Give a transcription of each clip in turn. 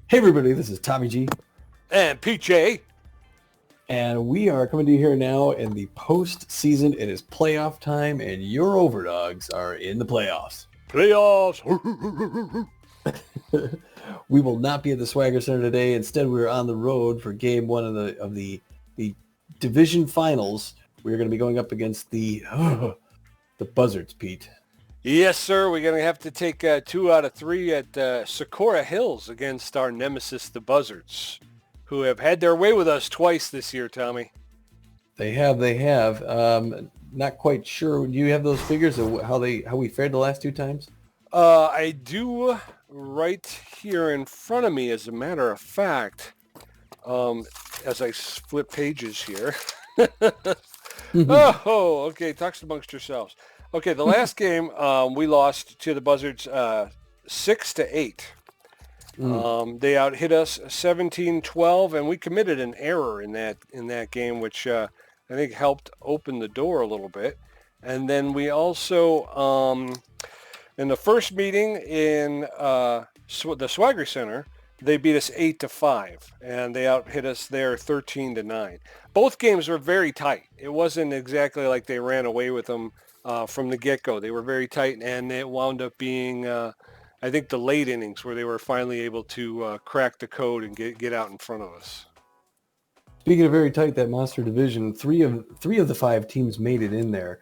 Hey everybody, this is Tommy G, And PJ. and we are coming to you here now in the postseason. It is playoff time, and your overdogs are in the playoffs. Playoffs. We will not be at the Swagger Center today. Instead, we're on the road for Game 1 of the division finals. We're going to be going up against the Buzzards, Pete. Yes, sir. We're going to have to take 2 out of 3 at Socorro Hills against our nemesis, the Buzzards, who have had their way with us twice this year, Tommy. They have. Not quite sure. Do you have those figures of how we fared the last 2 times? I do right here in front of me, as a matter of fact, as I flip pages here. Oh, okay. Talks amongst yourselves. Okay, the last game we lost to the Buzzards 6-8. They out-hit us 17-12, and we committed an error in that game, which I think helped open the door a little bit. And then we also, in the first meeting in the Swagger Center, they beat us 8-5, and they out-hit us there 13-9. Both games were very tight. It wasn't exactly like they ran away with them from the get-go. They were very tight, and it wound up being, I think, the late innings where they were finally able to crack the code and get out in front of us. Speaking of very tight, that monster division, three of the 5 teams made it in there.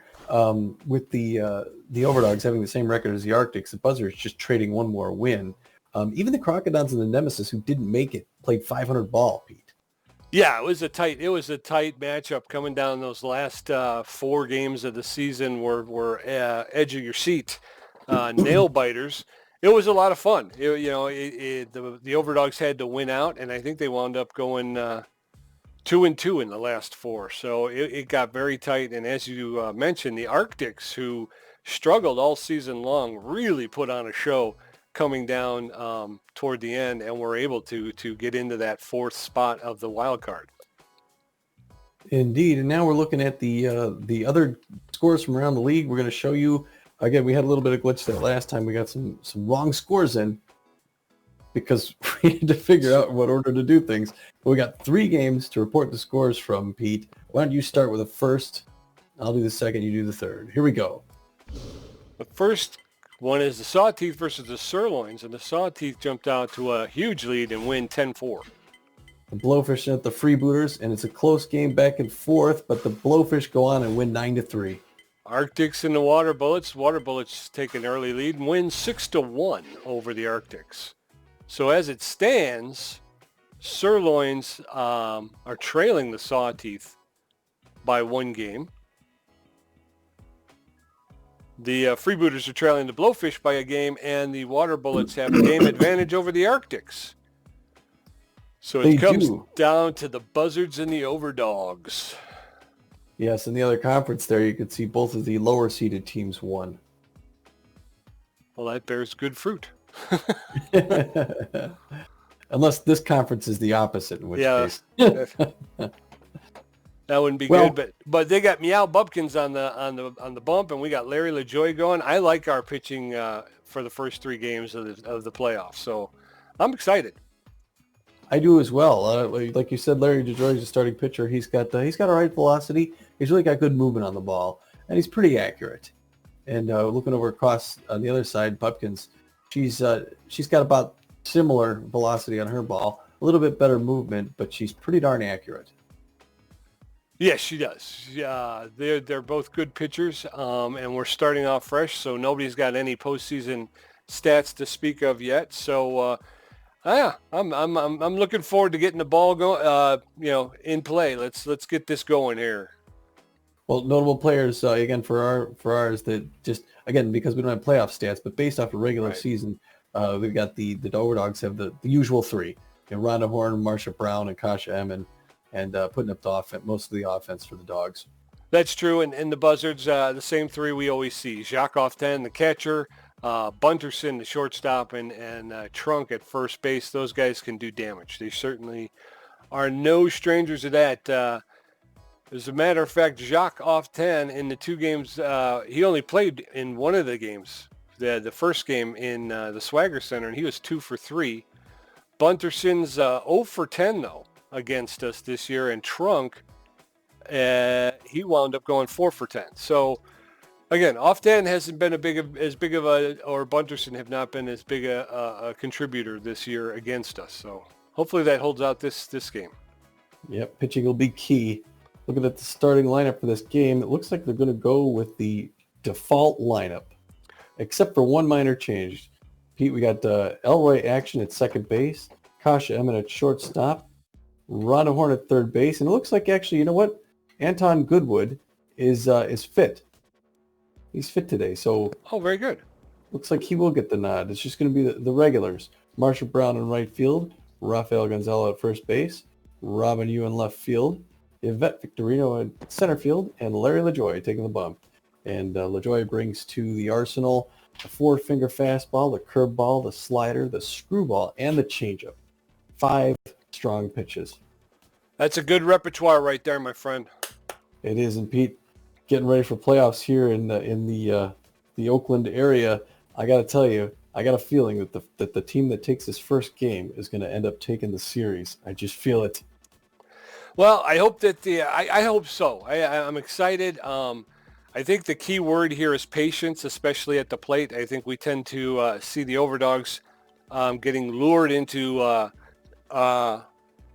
With the Overdogs having the same record as the Arctics, the Buzzards just trading one more win. Even the Crocodiles and the Nemesis, who didn't make it, played 500 ball, Pete. Yeah, it was a tight matchup coming down. Those last 4 games of the season were edge of your seat, nail biters. It was a lot of fun. The Overdogs had to win out, and I think they wound up going 2-2 in the last 4. So it got very tight. And as you mentioned, the Arctics, who struggled all season long, really put on a show coming down toward the end, and were able to get into that 4th spot of the wild card. Indeed, and now we're looking at the other scores from around the league. We're going to show you again. We had a little bit of glitch that last time. We got some wrong scores in because we had to figure out what order to do things. But we got 3 games to report the scores from, Pete. Why don't you start with the first? I'll do the second. You do the third. Here we go. The first one is the Sawteeth versus the Sirloins, and the Sawteeth jumped out to a huge lead and win 10-4. The Blowfish at the Freebooters, and it's a close game back and forth, but the Blowfish go on and win 9-3. Arctics and the Water Bullets. Water Bullets take an early lead and win 6-1 over the Arctics. So as it stands, Sirloins are trailing the Sawteeth by 1 game. The Freebooters are trailing the Blowfish by a game, and the Water Bullets have a game advantage over the Arctics. So it comes down to the Buzzards and the Overdogs. Yes, in the other conference there, you could see both of the lower-seeded teams won. Well, that bears good fruit. Unless this conference is the opposite, in which case. That wouldn't be good, but they got Meow Bubkins on the bump, and we got Larry LaJoy going. I like our pitching for the first 3 games of the playoffs, so I'm excited. I do as well. Like you said, Larry LaJoy is a starting pitcher. He's got a right velocity. He's really got good movement on the ball, and he's pretty accurate. And looking over across on the other side, Bubkins, she's got about similar velocity on her ball, a little bit better movement, but she's pretty darn accurate. Yes, she does. Yeah, they're both good pitchers, and we're starting off fresh, so nobody's got any postseason stats to speak of yet. So, I'm looking forward to getting the ball in play. Let's get this going here. Well, notable players again for ours that just again because we don't have playoff stats, but based off the regular season, we've got the Overdogs have the usual 3: Rhonda Horn, Marsha Brown, and Kasha Emmon. And putting up the offense, most of the offense for the Dogs. That's true. And the Buzzards, the same 3 we always see. Jacques Often, the catcher, Bunterson, the shortstop, and Trunk at first base. Those guys can do damage. They certainly are no strangers to that. As a matter of fact, Jacques Often, in the 2 games, he only played in one of the games, the first game in the Swagger Center, and he was 2 for 3. Bunterson's 0 for 10, though, against us this year. And Trunk, he wound up going 4 for 10. So, again, off 10 hasn't been or Bunterson have not been as big a contributor this year against us. So hopefully that holds out this game. Yep, pitching will be key. Looking at the starting lineup for this game, it looks like they're going to go with the default lineup, except for one minor change. Pete, we got Elroy Action at second base, Kasha Emmett at shortstop, Rhonda Horn at third base, and it looks like actually, you know what? Anton Goodwood is fit. He's fit today, so... Oh, very good. Looks like he will get the nod. It's just going to be the regulars. Marshall Brown in right field, Rafael Gonzalo at first base, Robin Yu in left field, Yvette Victorino at center field, and Larry LaJoie taking the bump. And LaJoie brings to the arsenal the four-finger fastball, the curveball, the slider, the screwball, and the changeup. 5 strong pitches. That's a good repertoire right there, my friend. It is, and Pete, getting ready for playoffs here in the Oakland area. I got to tell you, I got a feeling that the team that takes this first game is going to end up taking the series. I just feel it. Well, I hope that I hope so. I'm excited. I think the key word here is patience, especially at the plate. I think we tend to see the overdogs getting lured into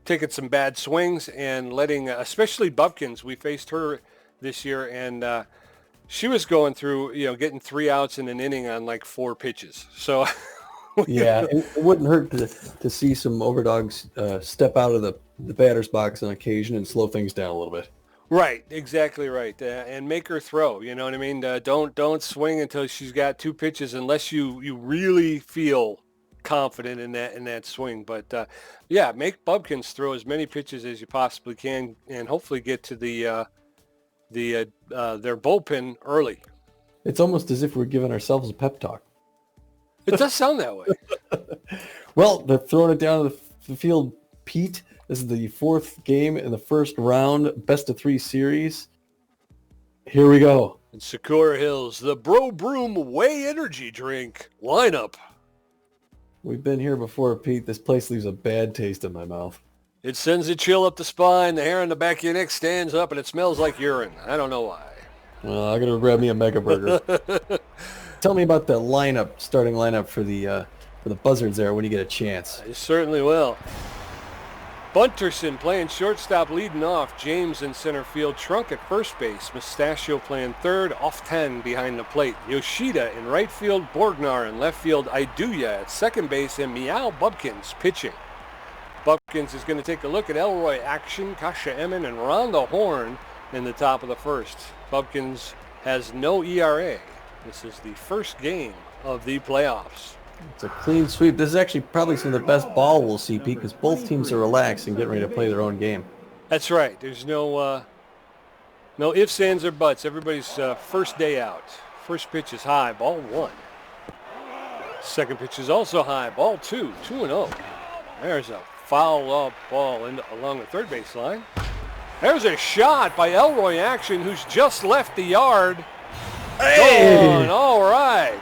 taking some bad swings and letting, especially Bubkins. We faced her this year, and she was going through, getting 3 outs in an inning on like 4 pitches. So yeah, it wouldn't hurt to see some overdogs step out of the batter's box on occasion and slow things down a little bit. Right, exactly right, and make her throw. You know what I mean? Don't swing until she's got 2 pitches unless you really feel confident in that swing. But yeah, make Bubkins throw as many pitches as you possibly can, and hopefully get to their bullpen early. It's almost as if we're giving ourselves a pep talk. It does sound that way. Well, they're throwing it down to the field, Pete. This is the 4th game in the first round, best of 3 series. Here we go. In Sakura Hills, the Bro Broom Whey Energy Drink lineup. We've been here before, Pete. This place leaves a bad taste in my mouth. It sends a chill up the spine. The hair on the back of your neck stands up, and it smells like urine. I don't know why. Well, I'm going to grab me a Mega Burger. Tell me about the starting lineup for the Buzzards there when you get a chance. I certainly will. Bunterson playing shortstop, leading off. James in center field. Trunk at first base. Mustachio playing third. Off 10 behind the plate. Yoshida in right field. Borgnar in left field. Iduya at second base. And Meow Bubkins pitching. Bubkins is going to take a look at Elroy Action, Kasha Emmett, and Rhonda Horn in the top of the first. Bubkins has no ERA. This is the first game of the playoffs. It's a clean sweep. This is actually probably some of the best ball we'll see, Pete, because both teams are relaxed and getting ready to play their own game. That's right. There's no ifs, ands, or buts. Everybody's first day out. First pitch is high, ball 1. Second pitch is also high, ball 2, 2-0. There's a foul up ball along the third base line. There's a shot by Elroy Action, who's just left the yard. Hey! Gone. All right.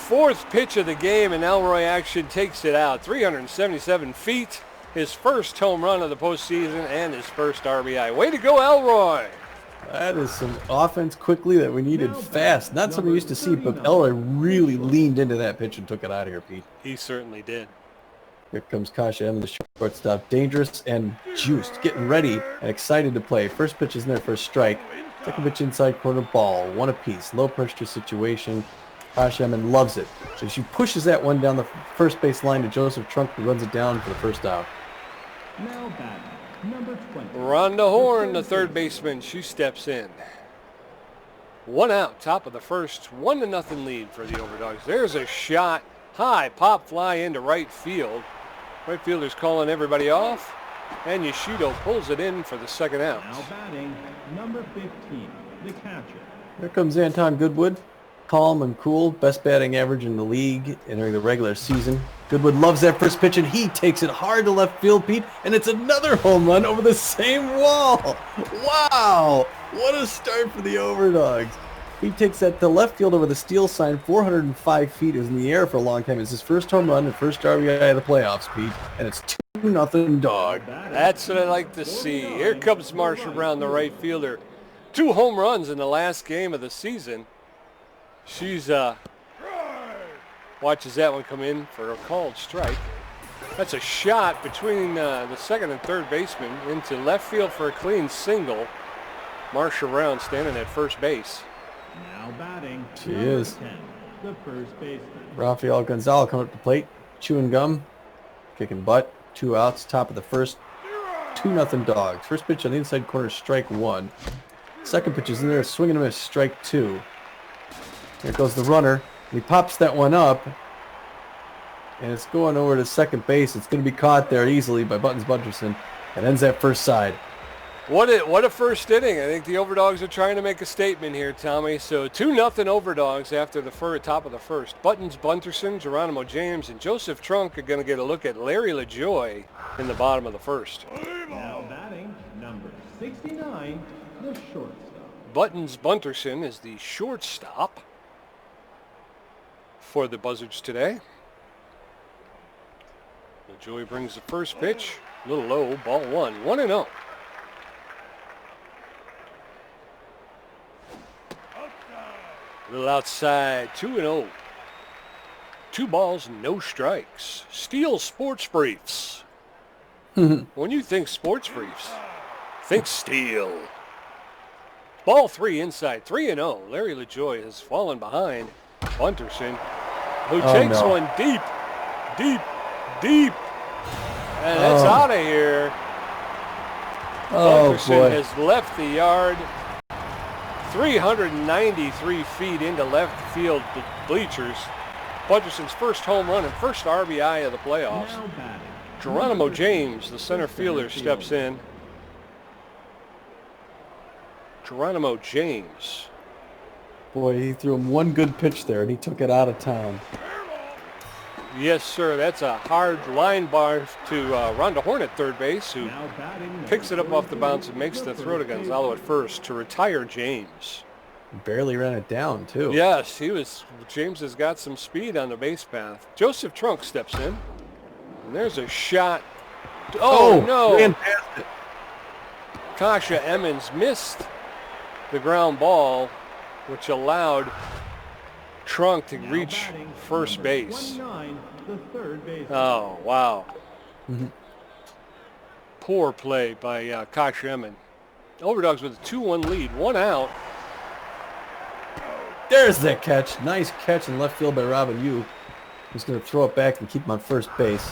4th pitch of the game, and Elroy Action takes it out. 377 feet. His first home run of the postseason and his first RBI. Way to go, Elroy. That is some offense quickly that we needed fast. Not something we used to see, but Elroy really leaned into that pitch and took it out of here, Pete. He certainly did. Here comes Kasha M, the shortstop. Dangerous and juiced, getting ready and excited to play. First pitch is in there for a strike. Second pitch inside corner, ball. 1 apiece. Low pressure situation. Kasha M loves it. So she pushes that one down the first base line to Joseph Trunk, who runs it down for the first out. Now batting, number 20. Rhonda Horn, the third baseman. She steps in. 1 out, top of the first. 1-0 lead for the Overdogs. There's a shot. High pop fly into right field. Right fielder's calling everybody off, and Yoshido pulls it in for the second out. Now batting, number 15, the catcher. Here comes Anton Goodwood. Calm and cool, best batting average in the league entering the regular season. Goodwood loves that first pitch, and he takes it hard to left field, Pete, and it's another home run over the same wall. Wow! What a start for the Overdogs. He takes that to left field over the steal sign, 405 feet. It was in the air for a long time. It's his first home run and first RBI of the playoffs, Pete. And it's 2-0 Dog. That's what I like to see. Here comes Marsha Brown, the right fielder. 2 home runs in the last game of the season. She's watches that one come in for a called strike. That's a shot between the second and third baseman into left field for a clean single. Marsha Brown standing at first base. Now batting. She is. 10, the first baseman. Rafael Gonzalo coming up to the plate, chewing gum, kicking butt. 2 outs, top of the first. 2-0 Dogs. First pitch on the inside corner, strike 1. Second pitch is in there, swinging and a miss, strike 2. Here goes the runner. And he pops that one up. And it's going over to second base. It's going to be caught there easily by Buttons Bunterson. And ends that first side. What a first inning. I think the Overdogs are trying to make a statement here, Tommy. So 2-0 Overdogs after the top of the first. Buttons Bunterson, Geronimo James, and Joseph Trunk are going to get a look at Larry LaJoy in the bottom of the first. Now batting, number 69, the shortstop. Buttons Bunterson is the shortstop for the Buzzards today. LaJoy brings the first pitch. A little low, ball 1. 1-0. A little outside, 2-0. 2 balls, no strikes. Steel Sports Briefs. When you think sports briefs, think Steel. Ball 3 inside, 3-0. Larry LaJoy has fallen behind Bunterson, who takes one deep. And that's out of here. Bunterson has left the yard. 393 feet into left field bleachers. Bunterson's first home run and first RBI of the playoffs. Geronimo James, the center fielder, steps in. Geronimo James. Boy, he threw him one good pitch there, and he took it out of town. Yes, sir. That's a hard line bar to Rhonda Horn at third base, who picks it up off the bounce and makes the throw to Gonzalo at first to retire James. Barely ran it down, too. Yes, James has got some speed on the base path. Joseph Trunk steps in. And there's a shot. Oh no. Ran past it. Kasha Emmons missed the ground ball, which allowed Trunk to reach first base. Oh, wow. Poor play by Kasha Emmons. Overdogs with a 2-1 lead, 1 out. There's that catch. Nice catch in left field by Robin Yu. He's going to throw it back and keep him on first base.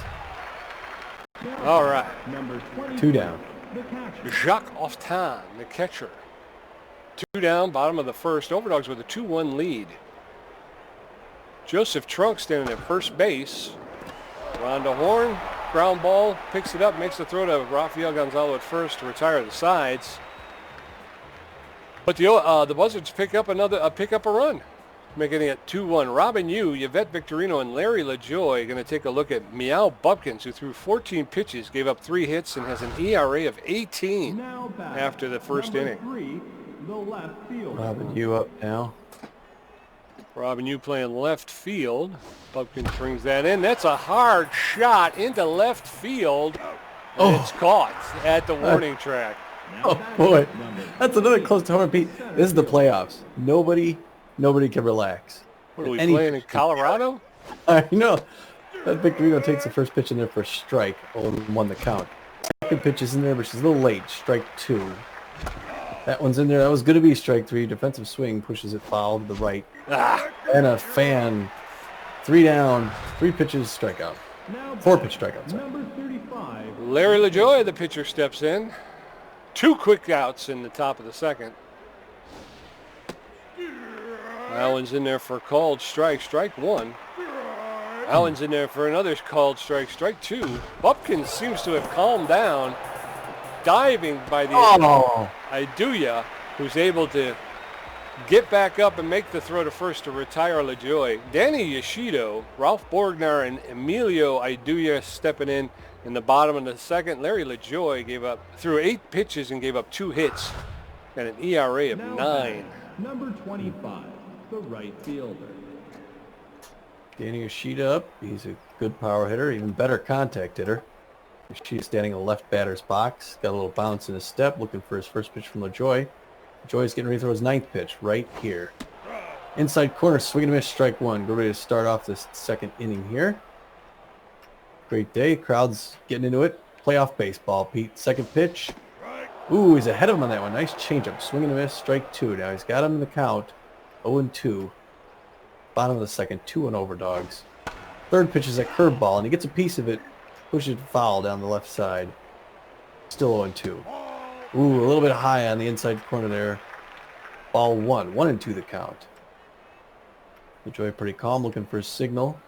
All right. 2 down. Jacques Oftan, the catcher. 2 down, bottom of the first. Overdogs with a 2-1 lead. Joseph Trunk standing at first base. Rhonda Horn, ground ball, picks it up, makes the throw to Rafael Gonzalo at first to retire the sides. But the Buzzards pick up a run, making it 2-1. Robin Yu, Yvette Victorino, and Larry LaJoy are going to take a look at Meow Bupkins, who threw 14 pitches, gave up 3 hits, and has an ERA of 18 after the first inning. 3, the left field. Robin Yu up now. Robin Yu playing left field. Bupkins brings that in. That's a hard shot into left field. And it's caught at the warning track. Oh, boy. That's another close to home repeat. This is the playoffs. Nobody can relax. What are we playing in Colorado? I know. That Victorino takes the first pitch in there for a strike. 0-1 the count. Second pitch is in there, but she's a little late. Strike 2. That one's in there. That was going to be strike 3. Defensive swing pushes it foul to the right. And a fan. 3 down. 3 pitches, strikeout. 4 pitch strikeouts. Number 35. Larry LaJoy, the pitcher, steps in. 2 quick outs in the top of the second. Allen's in there for a called strike, strike 1. Allen's in there for another called strike, strike 2. Bupkins seems to have calmed down, diving by the Iduya, who's able to get back up and make the throw to first to retire LaJoy. Danny Yoshido, Ralph Borgnar, and Emilio Iduya stepping in the bottom of the second. Larry LaJoy threw 8 pitches and gave up 2 hits and an ERA of 9. number 25, the right fielder. Standing Yoshida up. He's a good power hitter, even better contact hitter. Yoshida's standing in the left batter's box. Got a little bounce in his step, looking for his first pitch from LaJoy. LaJoy's getting ready to throw his ninth pitch right here. Inside corner, swing and a miss, strike one. Go ready to start off this second inning here. Great day. Crowd's getting into it. Playoff baseball, Pete. Second pitch. Ooh, he's ahead of him on that one. Nice changeup. Swing and a miss, strike two. Now he's got him in the count. 0-2. Bottom of the second, 2-1 over Dogs. Third pitch is a curveball, and he gets a piece of it. Pushes it foul down the left side. Still 0-2. Ooh, a little bit high on the inside corner there. Ball one. 1-2 the count. LaJoy pretty calm, looking for a signal.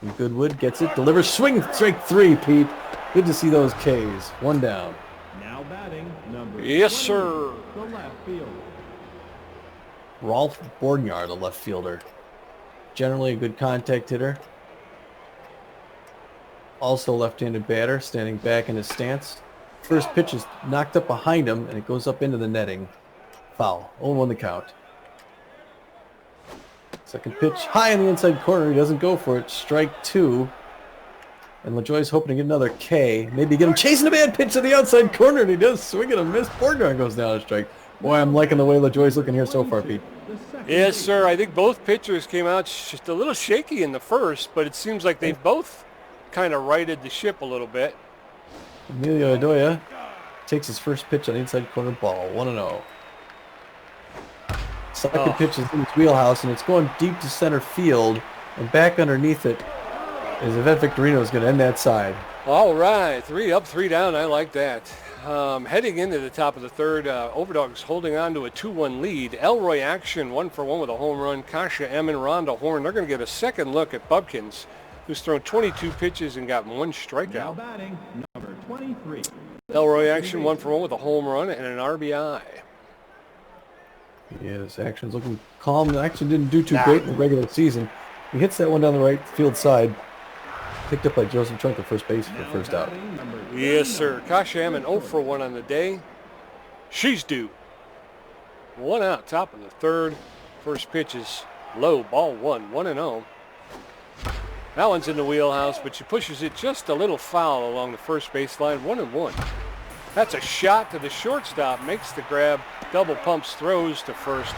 And Goodwood gets it, delivers, swing, strike three, Pete. Good to see those Ks. One down. Now batting, number Yes, 20, sir. the left fielder. Rolf Borgnard, the left fielder. Generally a good contact hitter. Also left-handed batter, standing back in his stance. First pitch is knocked up behind him, and it goes up into the netting. Foul. 0-1 the count. Second pitch, high in the inside corner. He doesn't go for it. Strike two. And LaJoy's hoping to get another K. Maybe get him chasing a bad pitch to the outside corner, and he does swing and a miss. Borgnard goes down a strike. Boy, I'm liking the way LaJoy's looking here so far, Pete. Yes, sir. I think both pitchers came out just a little shaky in the first, but it seems like they've both kind of righted the ship a little bit. Emilio Adoya takes his first pitch on the inside corner ball. 1-0. Second pitch is in his wheelhouse, and it's going deep to center field. And back underneath it is Yvette Victorino is going to end that side. All right. 3 up, 3 down. I like that. Heading into the top of the third, Overdogs holding on to a 2-1 lead. Elroy Action 1-for-1 with a home run. Kasha M and Rhonda Horn. They're going to get a second look at Bubkins, who's thrown 22 pitches and got 1 Now strikeout. batting, number 23. Elroy Action 1-for-1 with a home run and an RBI. Yeah, his action's looking calm. Action didn't do too great in the regular season. He hits that one down the right field side. Picked up by Joseph Trunk at first base for the first out. Batting, number Yes, sir. Kasha Ammon 0-for-1 on the day. She's due. 1 out, top of the third. First pitch is low, ball 1, 1-0. That one's in the wheelhouse, but she pushes it just a little foul along the first baseline, 1-1. That's a shot to the shortstop, makes the grab, double pumps, throws to first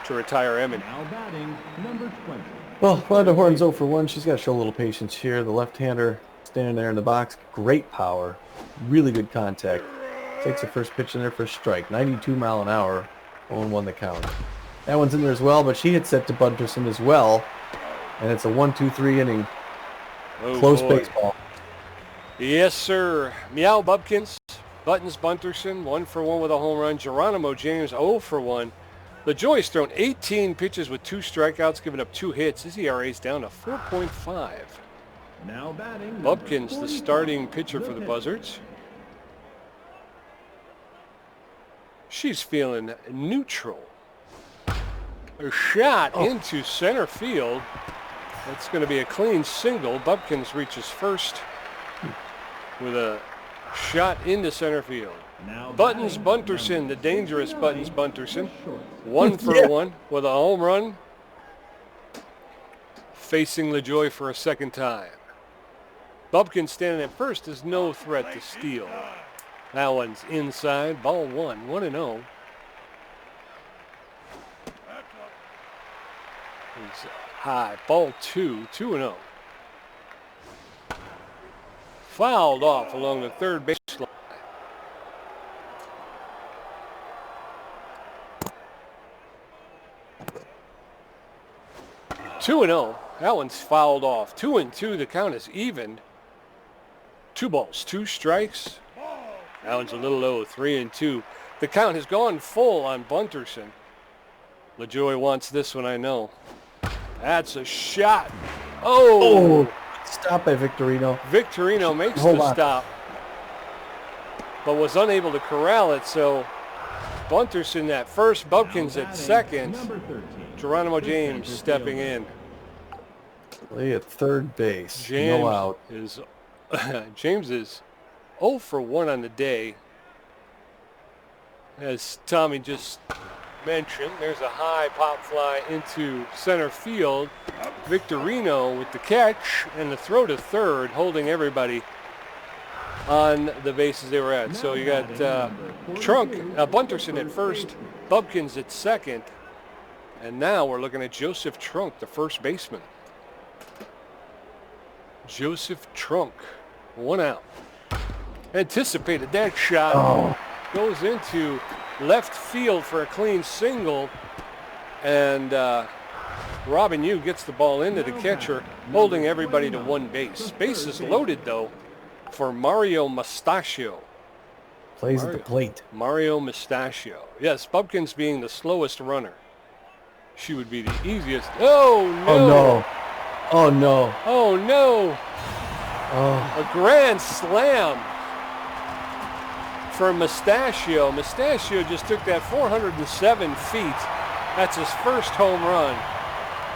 to retire Emmett. Now batting, number 20. Well, Rhonda Horn's 0-for-1. She's got to show a little patience here. The left-hander standing there in the box. Great power. Really good contact. Takes the first pitch in there for a strike. 92 mile an hour. 0-1 the count. That one's in there as well, but she hits that to Bunderson as well. And it's a 1-2-3 inning. Oh, Close boy. baseball. Yes, sir. Meow Bubkins, Buttons Bunterson, 1-for-1 with a home run. Geronimo James, 0-for-1. LaJoy's thrown 18 pitches with 2 strikeouts, giving up 2 hits. His ERA's down to 4.5. Now batting, Bubkins, the 45, starting pitcher for the pitcher. Buzzards. She's feeling neutral. A shot into center field. That's going to be a clean single. Bubkins reaches first with a shot into center field. Now Buttons batting, Bunterson, number the dangerous 69, Buttons Bunterson. the shortstop. 1-for-1 with a home run. Facing LaJoy for a second time. Bubkins standing at first is no threat to steal. That one's inside. Ball 1, 1-0. He's high. Ball 2, 2-0. Fouled off along the third baseline. Two and 0. That one's fouled off. 2-2. The count is evened. 2 balls, 2 strikes. That one's a little low. 3-2. The count has gone full on Bunterson. LaJoy wants this one, I know. That's a shot. Oh! Stop by Victorino. Victorino makes Hold the on. stop, but was unable to corral it. So Bunterson at first, Bubkins Now at batting, second. number 13. Geronimo the James center stepping fielder. in. Play at third base. James No out. is James is 0-for-1 on the day. As Tommy just mentioned. There's a high pop fly into center field. Victorino with the catch and the throw to third, holding everybody on the bases they were at. So you got Trunk, Bunterson at first, Bubkins at second, and now we're looking at Joseph Trunk, the first baseman. Joseph Trunk, 1 out. Anticipated that shot. Oh. Goes into left field for a clean single, and Robin Yu gets the ball into the catcher, holding everybody to one base. Bases loaded, though, for Mario Mustachio. Plays at the plate. Mario Mustachio. Yes, Bubkins being the slowest runner. She would be the easiest. Oh, no. Oh, no. Oh, no. Oh, no. Oh. A grand slam for Mustachio. Mustachio just took that 407 feet. That's his first home run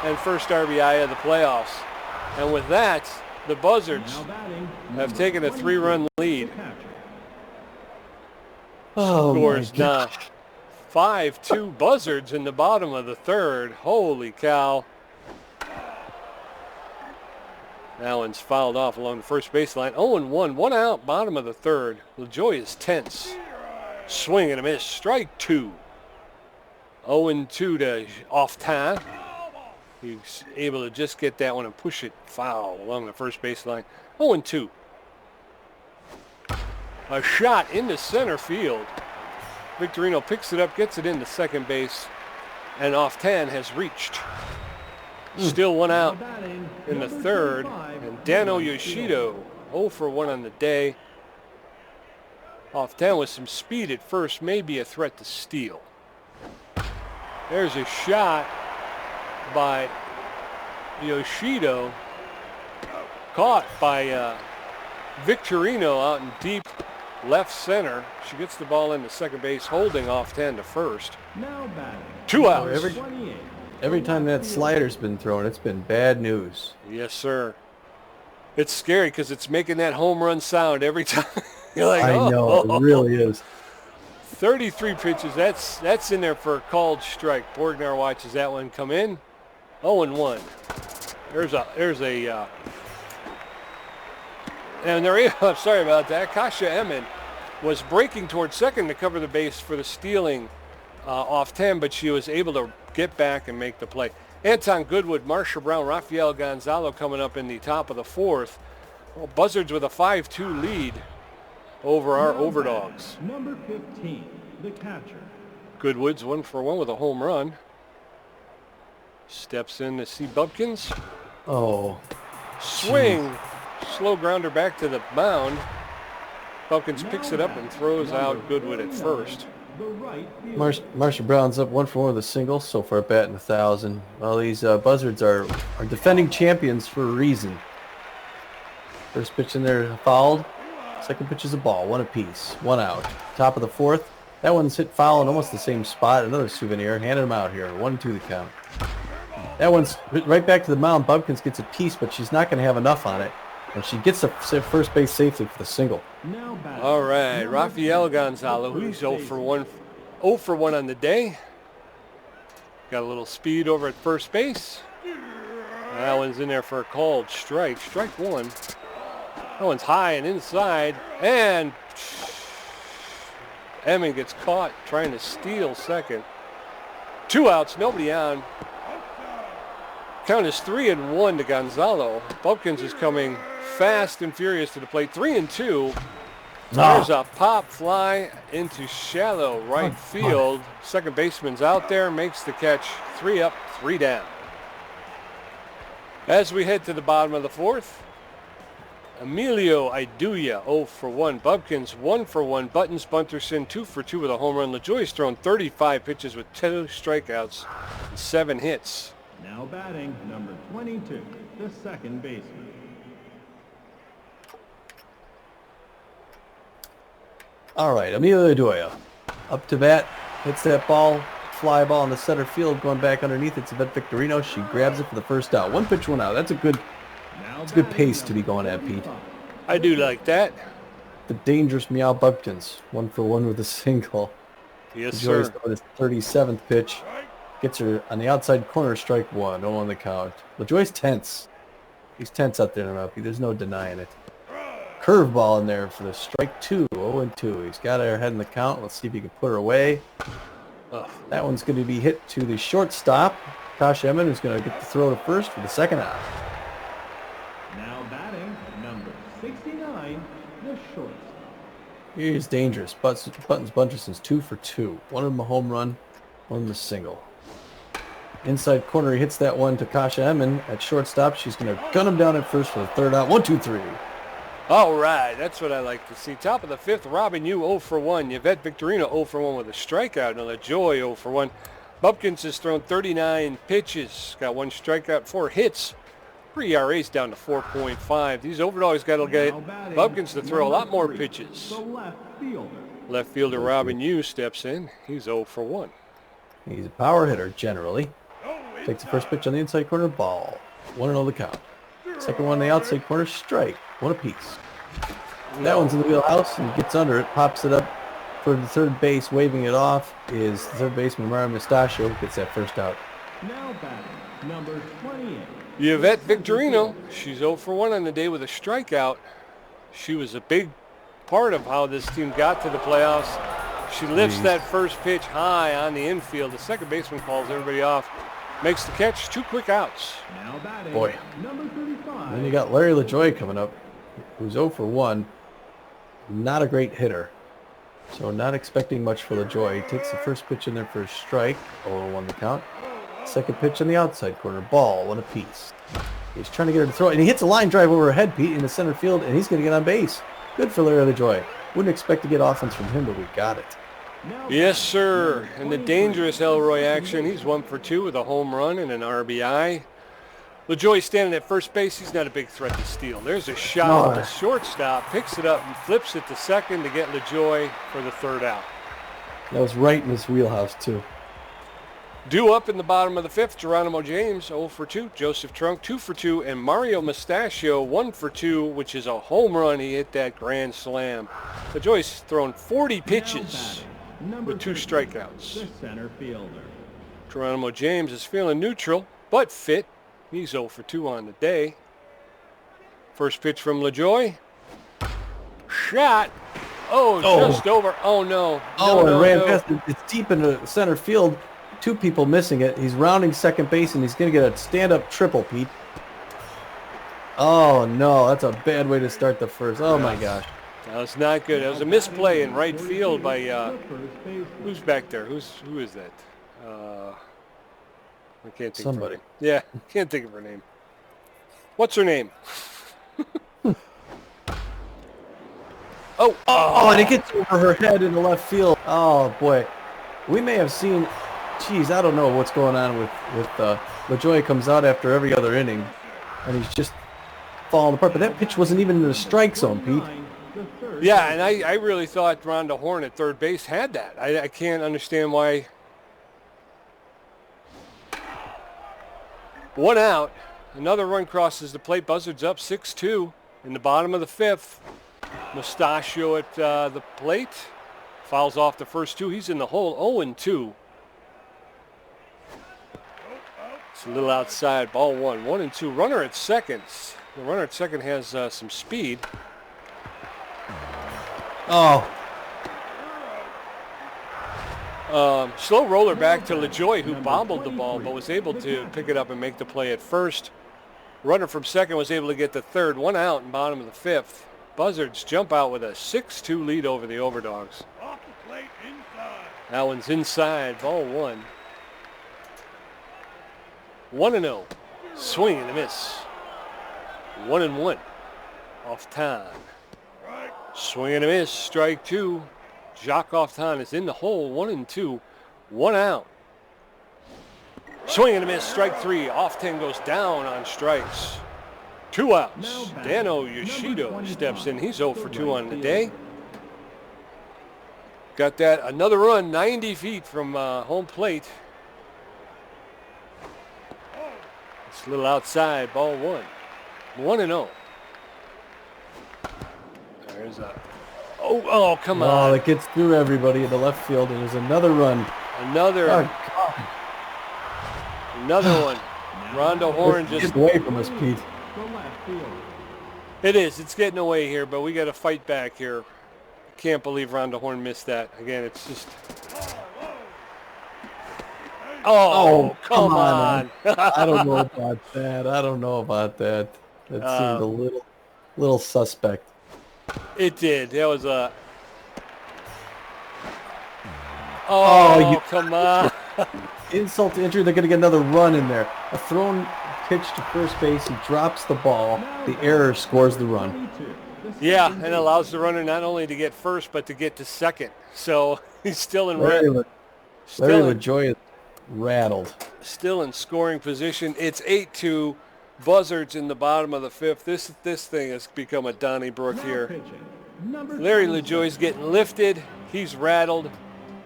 and first RBI of the playoffs. And with that, the Buzzards have taken a 3-run lead. Oh, Scores my now gosh. 5-2 Buzzards in the bottom of the third. Holy cow. Allen's fouled off along the first baseline. 0-1, 1 out, bottom of the third. LaJoy is tense. Swing and a miss. Strike 2. 0-2 to Off-Time. He's able to just get that one and push it foul along the first baseline. 0-2. A shot into center field. Victorino picks it up, gets it into second base, and Off-Tan has reached. Still 1 out in the third, and Dano Yoshido 0 for 1 on the day. Off-Tan with some speed at first, may be a threat to steal. There's a shot by Yoshido, caught by Victorino out in deep left center. She gets the ball into second base, holding Off-Tan to first. 2 outs. Every time that slider's been thrown, it's been bad news. Yes, sir. It's scary because it's making that home run sound every time. You're like, I know, it really is. 33 pitches. That's in there for a called strike. Borgnar watches that one come in. 0-1. And I'm sorry about that. Kasha Emin was breaking towards second to cover the base for the stealing Off-Tan, but she was able to get back and make the play. Anton Goodwood, Marsha Brown, Rafael Gonzalo coming up in the top of the fourth. Well, Buzzards with a 5-2 lead over our Overdogs. Number 15, the catcher. Goodwood's 1 for 1 with a home run. Steps in to see Bubkins. Oh. Swing. Slow grounder back to the mound. Bubkins picks it up and throws out Goodwood at first. Marsha Brown's up 1 for 1 with a single, so far batting 1,000. Well, these Buzzards are defending champions for a reason. First pitch in there fouled. Second pitch is a ball, 1 apiece, 1 out. Top of the fourth. That one's hit foul in almost the same spot. Another souvenir. Handed him out here. 1-2 the count. That one's right back to the mound. Bubkins gets a piece, but she's not going to have enough on it. And she gets the first base safely for the single. All right, Rafael Gonzalo, he's 0 for 1 on the day. Got a little speed over at first base. That one's in there for a called strike. Strike 1. That one's high and inside. And Emin gets caught trying to steal second. 2 outs, nobody on. Count is 3-1 to Gonzalo. Bubkins is coming fast and furious to the plate. 3-2. There's a pop fly into shallow right field. Second baseman's out there, makes the catch. 3 up, 3 down. As we head to the bottom of the fourth, Emilio Iduya 0 for 1. Bubkins 1 for 1. Buttons Bunterson 2 for 2 with a home run. LaJoy's thrown 35 pitches with 2 strikeouts and 7 hits. Now batting, number 22, the second baseman. All right, Emilio Iduya up to bat, hits that ball, fly ball in the center field, going back underneath. It's Yvette Victorino. She grabs it for the first out. 1 pitch, 1 out. That's a good pace to be going at, Pete. I do like that. The dangerous Meow Bubkins, 1 for 1 with a single. Yes, LaJoy's sir. throwing his 37th pitch. Gets her on the outside corner, strike one. No on the count. LaJoy's tense. He's tense out there now. There's no denying it. Curveball in there for the strike two. 0-2. He's got her head in the count. Let's see if he can put her away. That one's going to be hit to the shortstop. Kosh Emmon is going to get the throw to first for the second out. Now batting, number 69, the shortstop. He's dangerous. Buttons Buncherson's 2 for 2. One of them a home run, one of them a single. Inside corner, he hits that one to Kasha Emmon at shortstop. She's going to gun him down at first for the third out. 1-2-3. All right, that's what I like to see. Top of the fifth, Robin Yu 0 for 1. Yvette Victorino 0 for 1 with a strikeout. Now LaJoy 0 for 1. Bubkins has thrown 39 pitches, got 1 strikeout, 4 hits. ERA's down to 4.5. These overdogs got to get Bubkins to throw a lot more pitches. The left fielder. Left fielder Robin Yu steps in. He's 0 for 1. He's a power hitter generally. Takes the first pitch on the inside corner, ball. 1-0 the count. Second one on the outside corner, strike. 1 apiece. That one's in the wheelhouse and gets under it, pops it up for the third base, waving it off is the third baseman Mario Mustachio, gets that first out. Now batting, number 28. Yvette Victorino, she's 0 for 1 on the day with a strikeout. She was a big part of how this team got to the playoffs. She lifts that first pitch high on the infield. The second baseman calls everybody off, makes the catch, 2 quick outs. Now batting, Boy. number 35. And then you got Larry LaJoy coming up, who's 0 for 1. Not a great hitter. So not expecting much for LaJoy. He takes the first pitch in there for a strike, 0-1 the count. Second pitch on the outside corner, ball, 1 apiece. He's trying to get her to throw it, and he hits a line drive over her head, Pete, in the center field, and he's going to get on base. Good for Larry LaJoy. Wouldn't expect to get offense from him, but we got it. Yes, sir. And the dangerous Elroy action, he's 1 for 2 with a home run and an RBI. LaJoy standing at first base. He's not a big threat to steal. There's a shot with the shortstop, picks it up and flips it to second to get LaJoy for the third out. That was right in his wheelhouse, too. Due up in the bottom of the fifth, Geronimo James 0 for 2, Joseph Trunk 2 for 2, and Mario Mustachio 1 for 2, which is a home run. He hit that grand slam. LaJoy's thrown 40 pitches with 2 strikeouts. The center fielder. Geronimo James is feeling neutral, but fit. He's 0 for 2 on the day. First pitch from LaJoy. Shot. Just over. Oh, no. Ran past it. It's deep into center field. 2 people missing it. He's rounding second base, and he's going to get a stand-up triple, Pete. Oh, no. That's a bad way to start the first. Oh, my gosh. That was not good. That was a misplay in right field by, who's back there? Who is that? I can't think Somebody. of her name. Yeah, can't think of her name. What's her name? And it gets over her head in the left field. Oh, boy. We may have seen, geez, I don't know what's going on with LaJoy comes out after every other inning, and he's just falling apart. But that pitch wasn't even in the strike zone, Pete. Yeah, and I really thought Rhonda Horn at third base had that. I can't understand why. 1 out. Another run crosses the plate. Buzzards up 6-2 in the bottom of the fifth. Mustachio at the plate. Fouls off the first 2. He's in the hole, 0-2. It's a little outside, ball 1. 1-2. Runner at second. The runner at second has some speed. Slow roller back to LaJoy, who bobbled the ball, but was able to pick it up and make the play at first. Runner from second was able to get the third. 1 out in bottom of the fifth. Buzzards jump out with a 6-2 lead over the Overdogs. Off the plate, inside. That one's inside, ball 1. 1-0. Swing and a miss. 1-1. Off time. Swing and a miss, strike 2. Jacques Oftan is in the hole, 1-2. 1 out. Swing and a miss, strike 3. Oftan goes down on strikes. 2 outs. Dano Yoshido steps in. He's 0 for 2 on the day. Got that another run 90 feet from home plate. It's a little outside, ball 1. 1-0. There's a Oh, come Oh, on. that gets through everybody in the left field, and there's another run. Another Oh, one. Rondo Horn Get just... away from us, Pete. The left field. It is. It's getting away here, but we got to fight back here. Can't believe Rondo Horn missed that. Again, it's just... Oh, come on. I don't know about that. That seemed a little suspect. It did. That was a... Come on. Insult to injury. They're going to get another run in there. A thrown pitch to first base. He drops the ball. The error scores the run. Yeah, and allows the runner not only to get first, but to get to second. So he's still in Larry LaJoy is rattled. Still in scoring position. It's 8-2. Buzzards in the bottom of the fifth. This thing has become a Donnybrook here. Larry LaJoy's getting lifted. He's rattled.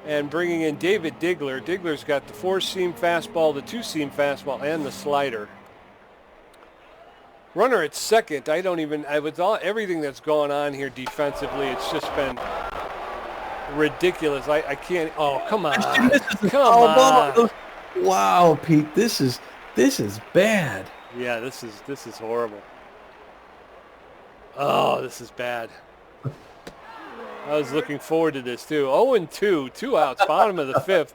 And bringing in David Diggler. Diggler's got the 4-seam fastball, the 2-seam fastball, and the slider. Runner at second. With everything that's gone on here defensively, it's just been ridiculous. I can't. Oh, come on. Come on. Wow, Pete, this is bad. Yeah, this is horrible. Oh, this is bad. I was looking forward to this too. 0-2, 2 outs, bottom of the fifth.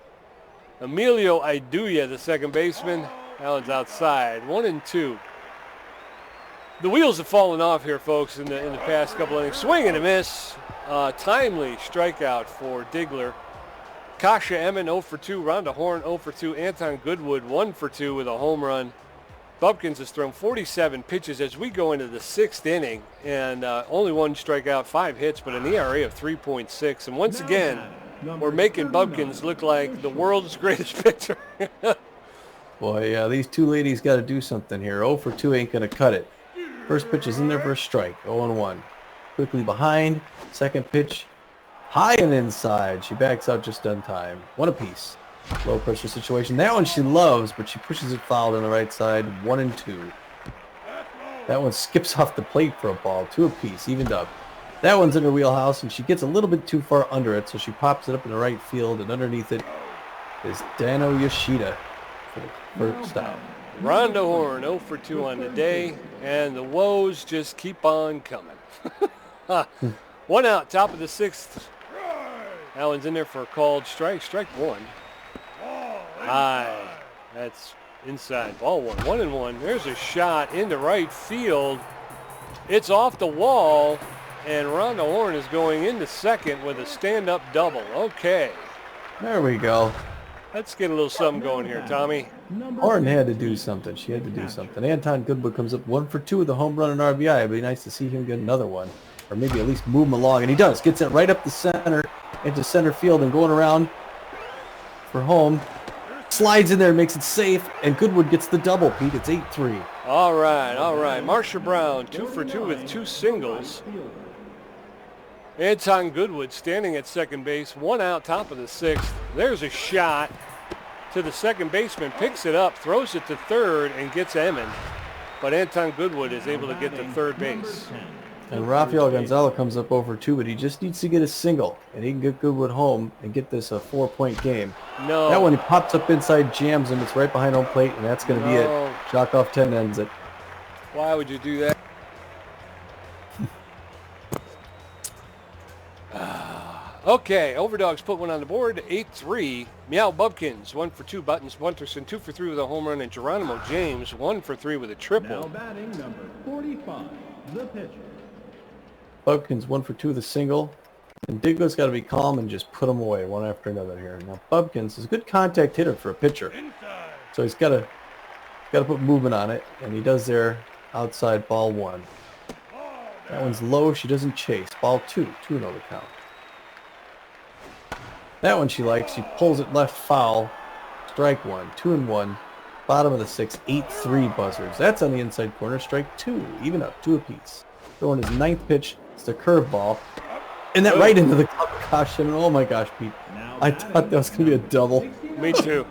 Emilio Iduya, the second baseman. That one's outside. 1-2. The wheels have fallen off here, folks, in the past couple innings. Swing and a miss. Timely strikeout for Diggler. Kasha Emmon 0 for 2. Rhonda Horn 0 for 2. Anton Goodwood 1 for 2 with a home run. Bubkins has thrown 47 pitches as we go into the sixth inning, and only 1 strikeout, 5 hits, but an ERA of 3.6. And once again, we're making Bubkins look like the world's greatest pitcher. Boy, yeah, these two ladies got to do something here. 0 for 2 ain't going to cut it. First pitch is in there for a strike. 0-1. Quickly behind. Second pitch, high and inside. She backs out just on time. 1 apiece. Low pressure situation. That one she loves, but she pushes it foul on the right side. 1-2. That one skips off the plate for a ball. 2 apiece, evened up. That one's in her wheelhouse, and she gets a little bit too far under it, so she pops it up in the right field, and underneath it is Dano Yoshida for the first out. Rhonda Horn 0 for 2 on the day, and the woes just keep on coming. 1 out, top of the sixth. That one's in there for a called strike. Strike 1. High. That's inside. Ball 1. 1-1. There's a shot into right field. It's off the wall, and Rhonda Horn is going into second with a stand-up double. Okay. There we go. Let's get a little something going here, Tommy. Horn had to do something. She had to do something. Anton Goodwood comes up 1 for 2 with a home run and RBI. It'd be nice to see him get another one, or maybe at least move him along. And he does. Gets it right up the center, into center field, and going around for home. Slides in there, makes it safe, and Goodwood gets the double, Pete. It's 8-3. All right. Marsha Brown, 2 for 2 with 2 singles. Anton Goodwood standing at second base, 1 out, top of the sixth. There's a shot to the second baseman, picks it up, throws it to third, and gets Emmon. But Anton Goodwood is able to get to third base. And Rafael Gonzalo comes up over 2, but he just needs to get a single, and he can get Goodwood home and get this a 4-point game. No. That one, he pops up inside, jams him. It's right behind home plate, and that's going to be it. Chalk off 10 ends it. Why would you do that? Okay, Overdogs put one on the board, 8-3. Meow Bubkins, 1 for 2. Buttons Bunterson, 2 for 3 with a home run. And Geronimo James, 1 for 3 with a triple. Now batting number 45, the pitcher. Bubkins 1 for 2 with a single. And Digler's got to be calm and just put them away one after another here. Now Bubkins is a good contact hitter for a pitcher. So he's got to put movement on it, and he does there outside. Ball 1. That one's low. She doesn't chase. Ball 2. 2-0 the count. That one she likes. She pulls it left foul. Strike 1. 2-1. Bottom of the sixth. 8-3 Buzzards. That's on the inside corner. Strike 2. Even up. 2 apiece. Throwing his 9th pitch. It's the curveball. And that right into the caution. Oh my gosh, Pete. I thought that was going to be a double. Me too.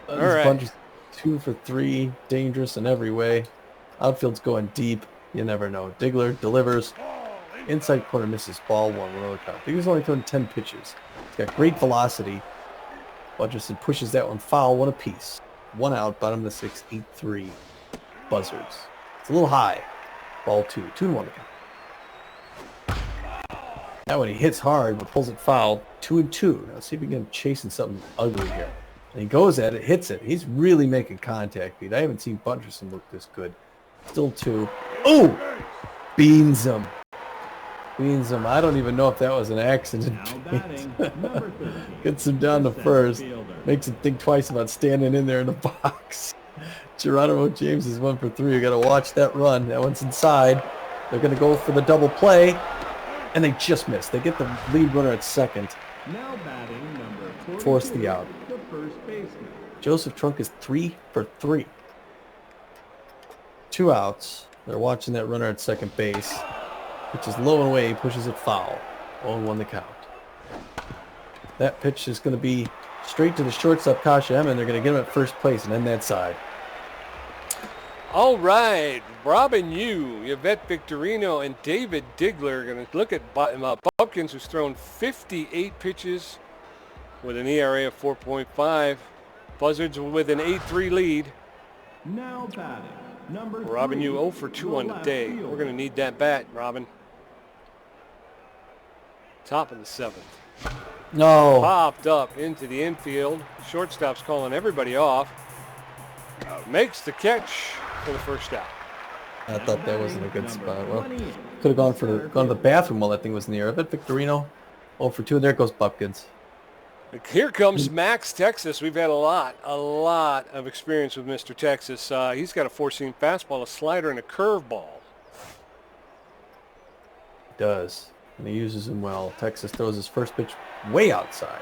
All right. Bunch 2 for 3. Dangerous in every way. Outfield's going deep. You never know. Diggler delivers. Inside corner misses. Ball 1. One count. I think he's only throwing 10 pitches. He's got great velocity. Butcherson pushes that one foul. 1 apiece. 1 out. Bottom of the 6th. 8-3. Buzzards. It's a little high. Ball 2. 2-1 to count. That one he hits hard but pulls it foul. 2-2. Now let's see if we can get him chasing something ugly here. And he goes at it, hits it. He's really making contact, Pete. I haven't seen Butcherson look this good. Still 2. Oh! Beans him. Beans him. I don't even know if that was an accident. Gets him down to first. Makes him think twice about standing in there in the box. Geronimo James is 1 for 3. You got to watch that run. That one's inside. They're going to go for the double play. And they just missed. They get the lead runner at second. Now batting number Force the out. the first baseman. Joseph Trunk is 3 for 3. 2 outs. They're watching that runner at second base. Pitch is low and away. He pushes it foul. 0-1 the count. That pitch is going to be straight to the shortstop, Kasha M, and they're going to get him at first place and end that side. All right, Robin Yu, Yvette Victorino, and David Digler are going to look at Bumpkins, who's thrown 58 pitches with an ERA of 4.5. Buzzards with an 8-3 lead. Now batting number Robin 3, Yu 0 for 2 on the day. left We're going to need that bat, Robin. Top of the 7th. No. Popped up into the infield. Shortstop's calling everybody off. Makes the catch for the first out. I thought that wasn't a good spot. Well, could have gone to the bathroom while that thing was in the air. I bet Victorino 0 for 2. And there goes Bumpkins. Here comes Max Texas. We've had a lot of experience with Mr. Texas. He's got a 4-seam fastball, a slider, and a curveball. He does. And he uses them well. Texas throws his first pitch way outside.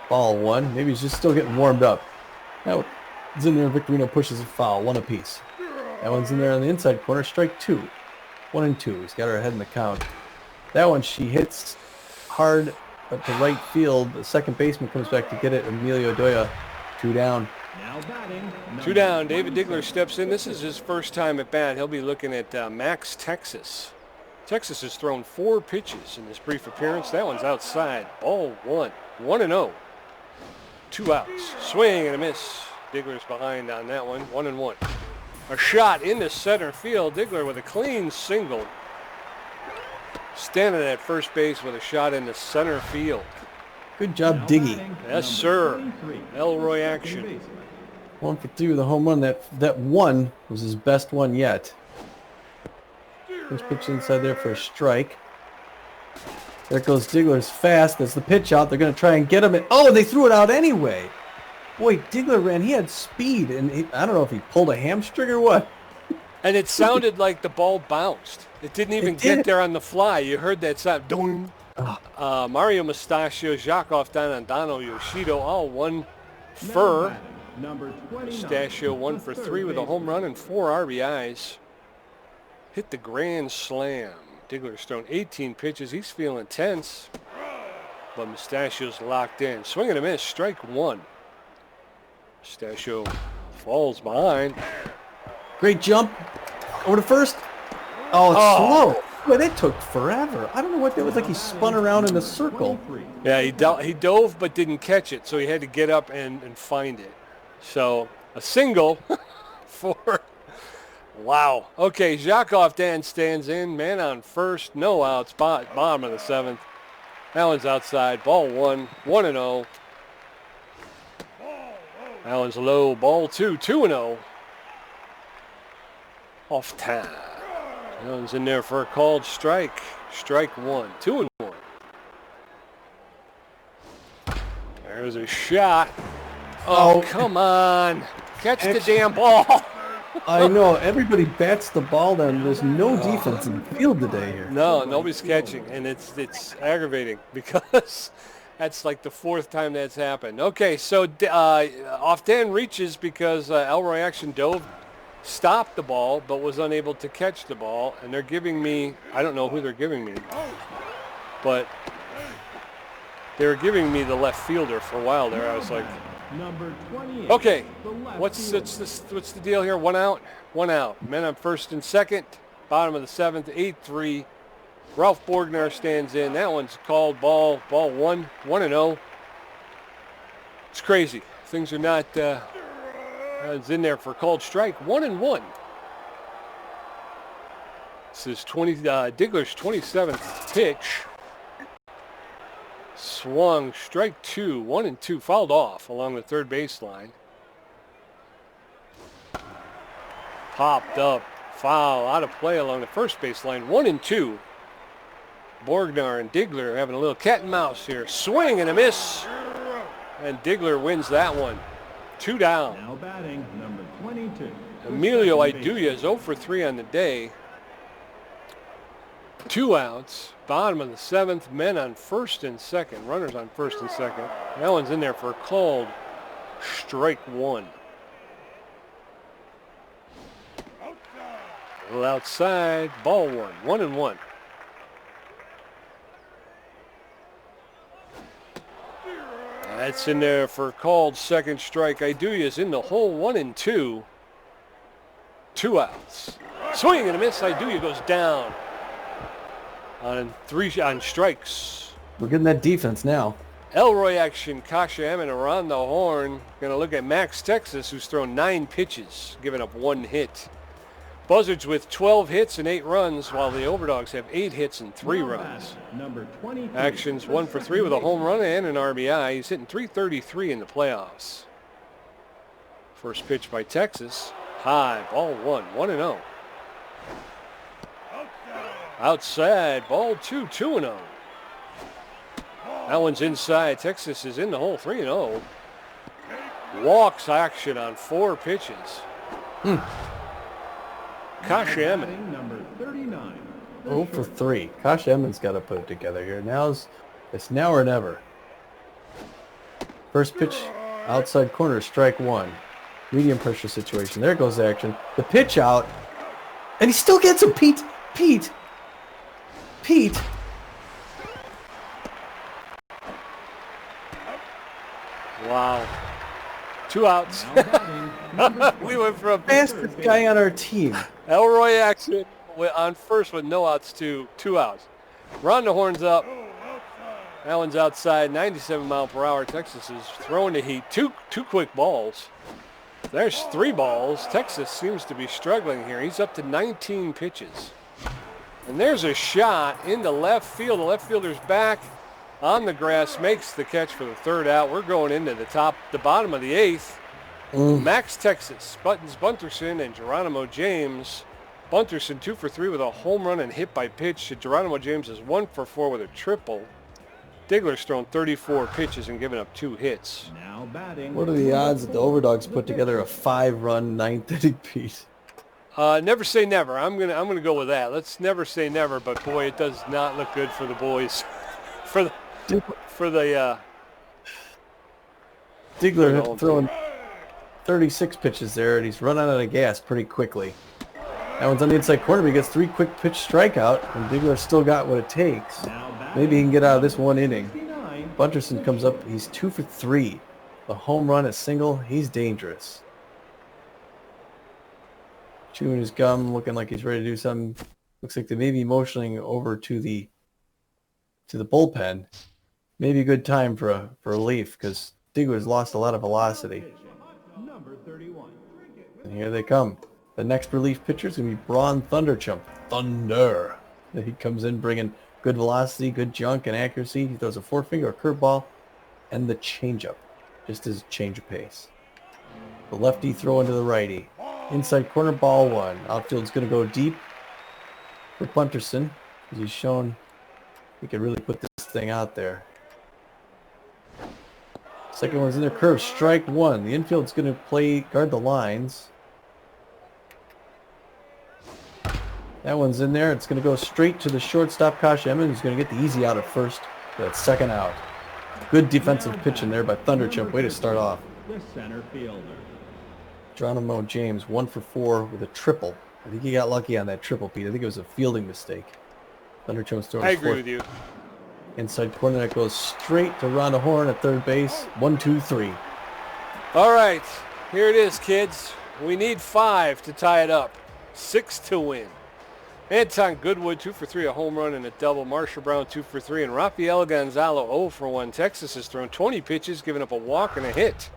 Ball 1. Maybe he's just still getting warmed up. That one's in there. Victorino pushes a foul. 1 apiece. That one's in there on the inside corner. Strike 2. 1-2. He's got her ahead in the count. That one she hits hard to right field. The second baseman comes back to get it. Emilio Doya, 2 down. Now batting 2 down. David Digler steps in. This is his first time at bat. He'll be looking at Max Texas. Texas has thrown 4 pitches in this brief appearance. That one's outside. Ball 1. 1-0. 2 outs. Swing and a miss. Digler's behind on that one. 1-1. A shot into center field. Digler with a clean single. Standing at first base with a shot into center field. Good job, Diggy. Yes, sir. Elroy action. 1 for 3 with a home run. That one was his best one yet. First pitch inside there for a strike. There goes Digler's fast. That's the pitch out. They're going to try and get him. They threw it out anyway. Boy, Digler ran. He had speed, and I don't know if he pulled a hamstring or what. And it sounded like the ball bounced. It didn't even get there on the fly. You heard that sound. Doing. Mario Mustachio, Jacques Oftan, Dano Yoshido, all 1 for. Mustachio 1 for 3 with a home run and 4 RBIs. Hit the grand slam. Digler's thrown 18 pitches. He's feeling tense. But Mustachio's locked in. Swing and a miss. Strike 1. Mustachio falls behind. Great jump. Over to first. Oh, it's slow. Boy, that took forever. I don't know what that was like. He spun around in a circle. Yeah, he dove but didn't catch it, so he had to get up and find it. So a single for... Wow. Okay, Jacques Oftan stands in. Man on first. No outs. Bottom of the 7th. That one's outside. Ball 1. 1-0. That one's low. Ball 2. 2-0. Off time. That one's in there for a called strike. Strike 1. 2-1. There's a shot. Oh, come on. Catch the damn ball. I know. Everybody bats the ball down. There's no defense in the field today here. No, nobody's catching, and it's aggravating because that's like the 4th time that's happened. Okay, so Oftan reaches because Elroy Action dove, stopped the ball, but was unable to catch the ball, and they're giving me, I don't know who they're giving me, but they were giving me the left fielder for a while there. I was like, number 28. okay, what's the deal here? 1 out, 1 out. Men on first and second, bottom of the 7th, 8-3. Ralph Borgnar stands in. That one's called ball 1-0. It's crazy. Things are not it's in there for called strike. 1-1. This is Digler's 27th pitch. Swung, strike 2, 1-2, fouled off along the third baseline. Popped up, foul, out of play along the first baseline. 1-2. Borgnar and Digler having a little cat and mouse here. Swing and a miss. And Digler wins that one. 2 down. Now batting, number 22. Emilio Iduya is 0 for 3 on the day. 2 outs. Bottom of the 7th. Men on first and second. Runners on first and second. That one's in there for a called strike 1. A little outside. Ball 1. 1-1. That's in there for called second strike. Iduya's in the hole. 1-2. 2 outs. Swing and a miss. Iduya goes down on strikes. We're getting that defense now. Elroy action. Kasha Emmett around the horn. Going to look at Max Texas, who's thrown 9 pitches, giving up 1 hit. Buzzards with 12 hits and 8 runs, while the Overdogs have 8 hits and 3 runs. Number 23. Action's 1 for 3 with a home run and an RBI. He's hitting .333 in the playoffs. First pitch by Texas. High, ball 1, 1-0. Outside, ball 2, 2-0. That one's inside. Texas is in the hole, 3-0. Walks action on 4 pitches. Kasha Emmett. Number 39. 0 for 3. Kosh Emmon's got to put it together here. It's now or never. First pitch, outside corner, strike 1. Medium pressure situation. There goes the action. The pitch out, and he still gets him. Pete. Wow. 2 outs. We went from Fastest guy on our team. Elroy action on first with no outs to 2 outs. Ron the horns up. That one's outside, 97 mile per hour. Texas is throwing the heat. Two quick balls. There's 3 balls. Texas seems to be struggling here. He's up to 19 pitches. And there's a shot into left field. The left fielder's back on the grass, makes the catch for the 3rd out. We're going into the bottom of the 8th. Max Texas, Buttons Bunterson, and Geronimo James. Bunterson 2 for 3 with a home run and hit by pitch. Geronimo James is 1 for 4 with a triple. Digler's thrown 34 pitches and given up 2 hits. Now batting. What are the odds that the Overdogs put together a 5-run 9th inning piece? Never say never. I'm gonna go with that. Let's never say never, but boy, it does not look good for the boys. Digler throwing 36 pitches there, and he's run out of gas pretty quickly. That one's on the inside corner, but he gets 3 quick pitch strikeout, and Digler still got what it takes. Maybe he can get out of this 1 inning. Bunterson comes up, he's 2 for 3. A home run, a single, he's dangerous. Chewing his gum, looking like he's ready to do something. Looks like they may be motioning over to the bullpen. Maybe a good time for a relief, because Digler's lost a lot of velocity. Number 31. And here they come. The next relief pitcher is going to be Braun Thunderchump. Thunder. He comes in bringing good velocity, good junk, and accuracy. He throws a 4-finger, a curveball, and the changeup. Just his change of pace. The lefty throw into the righty. Inside corner, ball 1. Outfield's going to go deep for Bunterson, because he's shown he can really put this thing out there. Second one's in there, curve, strike 1. The infield's going to guard the lines. That one's in there. It's going to go straight to the shortstop, Kosh Emmett, who's going to get the easy out at first. That 2nd out. Good defensive pitch in there by Thunderchump. Way to start off. The center fielder. Geronimo James, 1 for 4 with a triple. I think he got lucky on that triple, Pete. I think it was a fielding mistake. Thunderchump's throwing. I agree with you. Inside corner, that goes straight to Rhonda Horn at third base. 1, 2, 3. All right, here it is, kids. We need 5 to tie it up. 6 to win. Anton Goodwood, 2 for 3, a home run and a double. Marcia Brown, 2 for 3. And Rafael Gonzalo, 0 for 1. Texas has thrown 20 pitches, giving up a walk and a hit.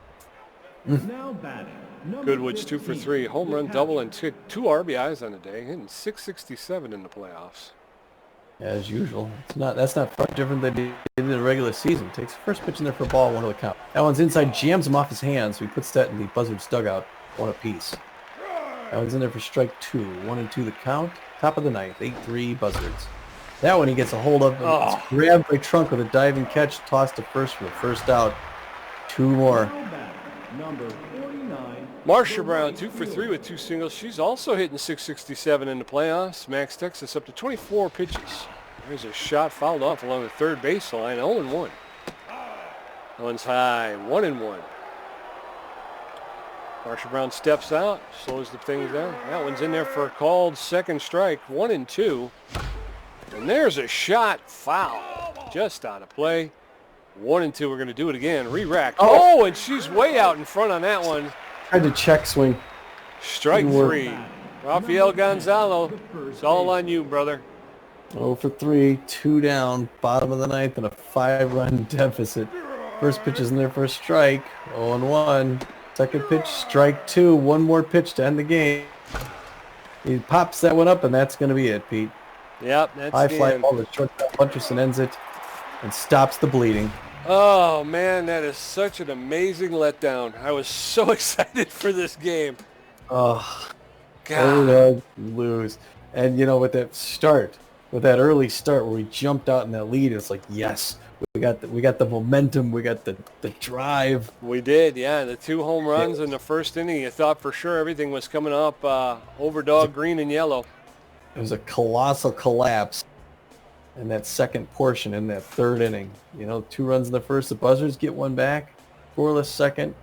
Now batting. Goodwood's 2 for 3, home run, double, and two RBIs on the day, hitting .667 in the playoffs. As usual. That's not far different than they did in the regular season. Takes the first pitch in there for a ball, 1 to the count. That one's inside, jams him off his hands, so he puts that in the Buzzards dugout, 1 apiece. That one's in there for strike 2, 1 and 2 the count. Top of the ninth, 8-3 Buzzards. That one he gets a hold of, and it's grabbed by Trunk with a diving catch, tossed to first for the first out. 2 more. Number 49. Marcia Brown, 2 for 3 with 2 singles. She's also hitting .667 in the playoffs. Max Texas up to 24 pitches. There's a shot fouled off along the third baseline, 0-1. That one's high, 1-1. Marcia Brown steps out, slows the things down. That one's in there for a called second strike, 1-2. And there's a shot foul, just out of play. 1-2, we're going to do it again, re-rack. Oh, and she's way out in front on that one. Tried to check swing. Strike 3. Rafael Gonzalo, it's all on you, brother. 0 for 3, 2 down, bottom of the ninth, and a 5-run deficit. First pitch is in there for a strike, 0-1. Second pitch, strike 2, 1 more pitch to end the game. He pops that one up, and that's going to be it, Pete. Yep, that's high the fly end. ball to shortstop. Buncherson ends it and stops the bleeding. Oh, man, that is such an amazing letdown. I was so excited for this game. Oh, God. Dogs lose. And, with that start, with that early start where we jumped out in that lead, it's like, yes, we got the momentum, we got the drive. We did, yeah. The 2 home runs in the first inning, you thought for sure everything was coming up over dog green and yellow. It was a colossal collapse in that second portion in that third inning. 2 runs in the first, the Buzzards get 1 back, scoreless second,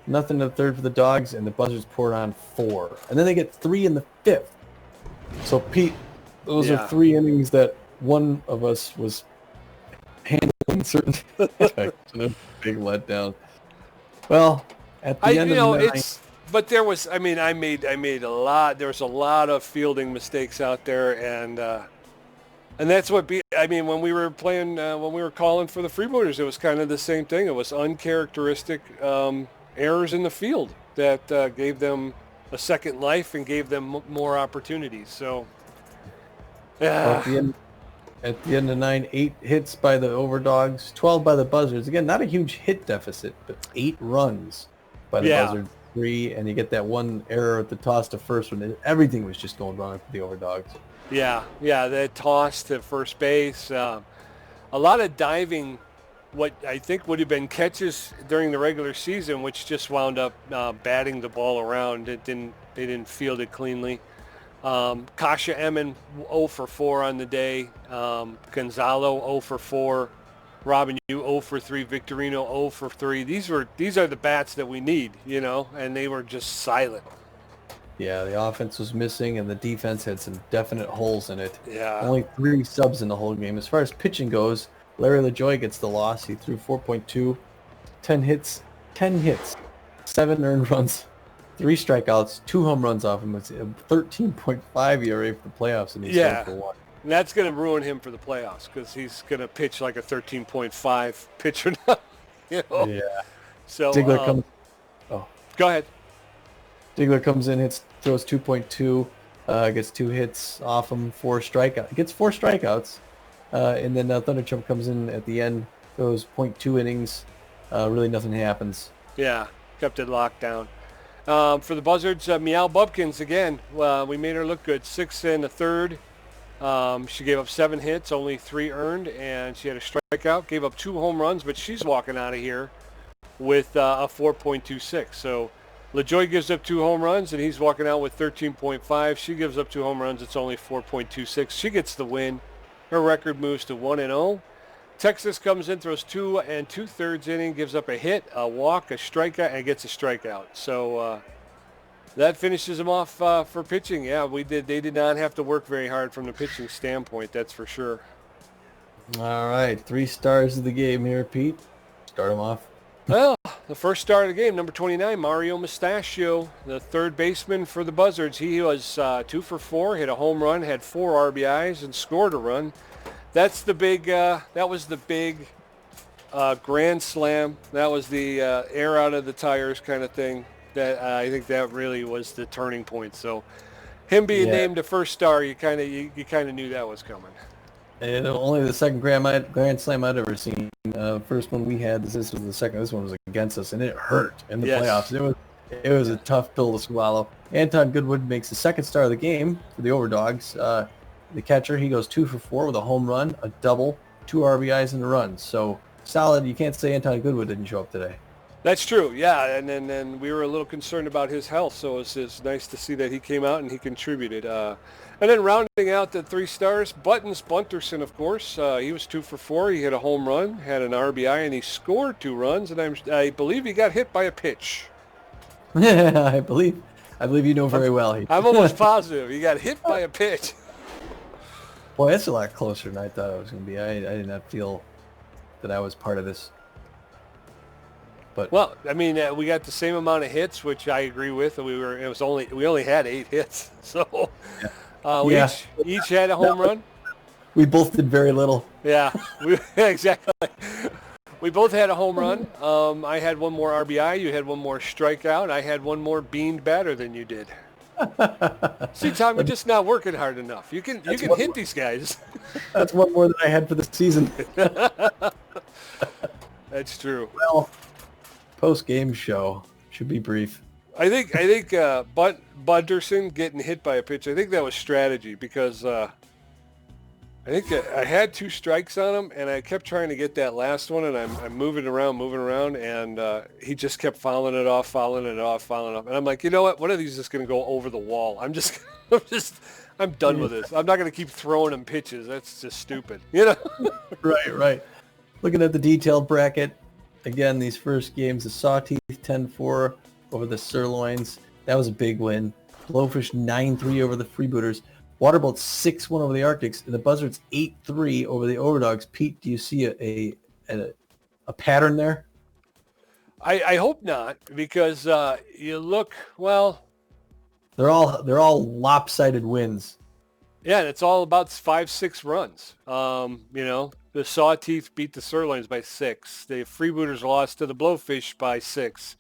nothing in the third for the Dogs, and the Buzzards poured on 4. And then they get 3 in the 5th. So, Pete, those are 3 innings that one of us was handling certain aspects. A big letdown. Well, at the end of the night, but there was, I made a lot. There was a lot of fielding mistakes out there, and that's what when we were playing, when we were calling for the Freebooters, it was kind of the same thing. It was uncharacteristic errors in the field that gave them a second life and gave them more opportunities. So, at the end of 9, 8 hits by the Overdogs, 12 by the Buzzards. Again, not a huge hit deficit, but 8 runs by the Buzzards, 3, and you get that 1 error at the toss to first when everything was just going wrong for the Overdogs. Yeah, that toss to first base. A lot of diving, what I think would have been catches during the regular season, which just wound up batting the ball around. They didn't field it cleanly. Kasha Emin 0 for 4 on the day. Gonzalo 0 for 4. Robin Yu 0 for 3. Victorino 0 for 3. These are the bats that we need, and they were just silent. Yeah, the offense was missing, and the defense had some definite holes in it. Yeah. Only 3 subs in the whole game. As far as pitching goes, Larry LaJoy gets the loss. He threw 4.2, 10 hits, 7 earned runs, 3 strikeouts, 2 home runs off him. It's a 13.5 ERA for the playoffs, and he's going for 1. And that's going to ruin him for the playoffs because he's going to pitch like a 13.5 pitcher now. Yeah. So Diggler comes. Go ahead. Diggler comes in, throws 2.2, gets 2 hits off him, 4 strikeouts. Gets 4 strikeouts, and then Thunderchump comes in at the end, throws 0.2 innings. Really nothing happens. Yeah, kept it locked down. For the Buzzards, Meow Bubkins again. We made her look good. 6 in the third. She gave up 7 hits, only 3 earned, and she had a strikeout. Gave up 2 home runs, but she's walking out of here with a 4.26. So LaJoy gives up 2 home runs, and he's walking out with 13.5. She gives up 2 home runs. It's only 4.26. She gets the win. Her record moves to 1-0. Texas comes in, throws 2 2/3 inning, gives up a hit, a walk, a strikeout, and gets a strikeout. So that finishes them off for pitching. Yeah, they did not have to work very hard from the pitching standpoint, that's for sure. All right, 3 stars of the game here, Pete. Start them off. Well, the first star of the game, number 29, Mario Mustachio, the third baseman for the Buzzards. He was 2 for 4, hit a home run, had 4 RBIs, and scored a run. That's the big. That was the big grand slam. That was the air out of the tires kind of thing. That I think that really was the turning point. So, him being named the first star, you kind of knew that was coming. And only the second grand slam I'd ever seen. First one we had, this was the second. This one was against us, and it hurt in the playoffs. It was a tough pill to swallow. Anton Goodwood makes the second star of the game for the Overdogs. The catcher, he goes 2 for 4 with a home run, a double, 2 RBIs, and a run. So solid. You can't say Anton Goodwood didn't show up today. That's true, yeah. And then we were a little concerned about his health, so it's nice to see that he came out and he contributed. And then rounding out the 3 stars, Buttons Bunterson, of course. He was 2 for 4. He hit a home run, had an RBI, and he scored 2 runs. And I believe he got hit by a pitch. I believe you know very well. I'm almost positive he got hit by a pitch. Boy, that's a lot closer than I thought it was going to be. I did not feel that I was part of this. But well, I mean, we got the same amount of hits, which I agree with. We only had 8 hits, so we each had a home run. We both did very little. Yeah, exactly. We both had a home run. I had 1 more RBI. You had 1 more strikeout. I had 1 more beaned batter than you did. See, Tom, you're just not working hard enough. You can hit these guys. That's 1 more than I had for the season. That's true. Well, post-game show should be brief. I think Bunderson getting hit by a pitch, I think that was strategy because I think I had 2 strikes on him, and I kept trying to get that last one, and I'm moving around, and he just kept fouling it off. And I'm like, you know what? One of these is just going to go over the wall. I'm done with this. I'm not going to keep throwing him pitches. That's just stupid, you know? Right. Looking at the detailed bracket, again, these first games, the Sawteeth 10-4 over the Sirloins. That was a big win. Blowfish 9-3 over the Freebooters. Waterbolt 6-1 over the Arctics, and the Buzzards 8-3 over the Overdogs. Pete, do you see a pattern there? I hope not, because you look, well, they're all lopsided wins. Yeah, and it's all about 5-6 runs. You know, the Sawteeth beat the Sirloins by 6. The Freebooters lost to the Blowfish by 6,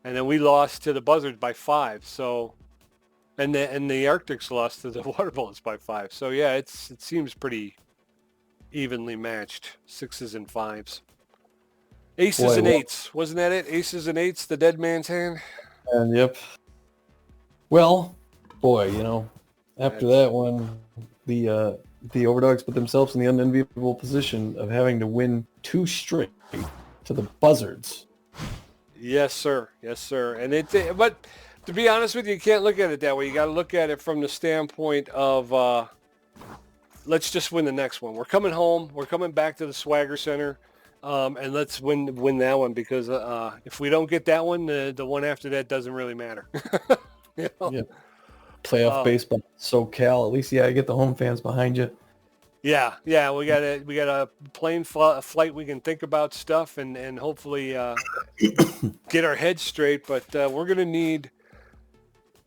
and then we lost to the Buzzards by 5. So. And the Arctics lost to the Waterbolts by 5. So, yeah, it seems pretty evenly matched. 6s and 5s. Aces and 8s. Wasn't that it? Aces and 8s, the dead man's hand? And yep. Well, boy, you know, after that one, the Overdogs put themselves in the unenviable position of having to win 2 straight to the Buzzards. Yes, sir. And but to be honest with you can't look at it that way. You got to look at it from the standpoint of let's just win the next one. We're coming home. We're coming back to the Swagger Center, and let's win that one because if we don't get that one, the one after that doesn't really matter. You know? Yeah. Playoff baseball, SoCal. At least you got to get the home fans behind you. Yeah. We got a plane flight. We can think about stuff and hopefully get our heads straight. But we're gonna need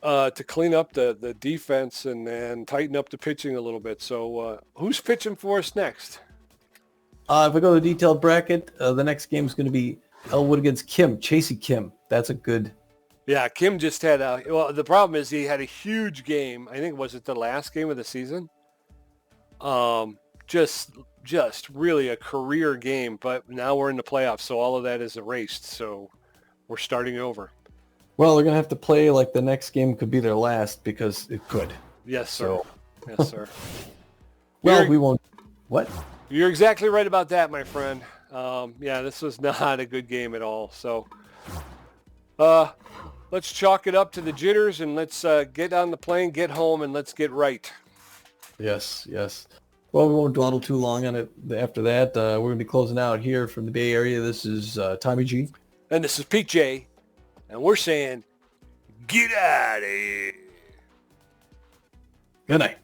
to clean up the defense and tighten up the pitching a little bit. So who's pitching for us next? If we go to the detailed bracket, the next game is going to be Elwood against Kim. Chasey Kim. That's a good... Yeah, Kim just had well, the problem is he had a huge game. I think, was it the last game of the season? Just really a career game. But now we're in the playoffs, so all of that is erased. So we're starting over. Well, they're going to have to play like the next game could be their last because it could. Yes, sir. Yes, sir. Well, we won't... What? You're exactly right about that, my friend. Yeah, this was not a good game at all. So let's chalk it up to the jitters and let's get on the plane, get home, and let's get right. Yes. Well, we won't dawdle too long on it after that. We're going to be closing out here from the Bay Area. This is Tommy G. And this is Pete J. And we're saying, get out of here. Good night.